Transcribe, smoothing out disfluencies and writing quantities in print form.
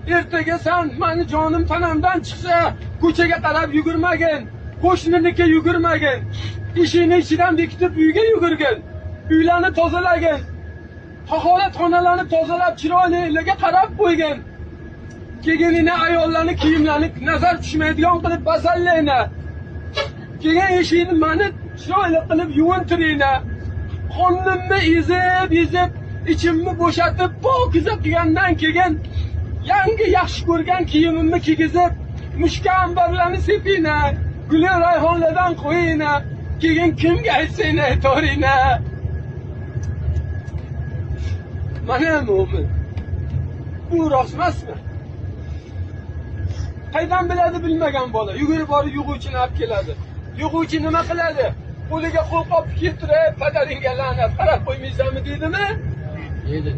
ertaga sen meni jonim tanamdan chiqsa ko'chaga qarab yugurmagin, qo'shniniki yugurmagin, ishini ichidan bekitib uyga yugurgin, uylarni tozalagin, tahoratxonalarni tozalab chiroylilarga qarab qo'ygin. Keyin ayollarni kiyimlarini nazar tushmaydigan qilib basallayna. Keyin eshikni meni chiroyli qilib yuvintirina. Qonimni ezib, ichimni bo'shatib, pokiza qilgandan keyin yangi yaxshi ko'rgan kiyimimni kiygizib, mushkambarlarni sepina, guli rayhonlardan qo'yina. Keyin kimga aytsang aytorina. Mana mo'min. Bu rostmasmi? Qaydan biladi bilmagan bola? Yugurib borib yug'uvchini olib keladi. Yug'uvchi nima qiladi? Qo'liga qo'lqop keltirib, padaringga la'nat qarab qo'ymaysanmi deydimi? Deydi.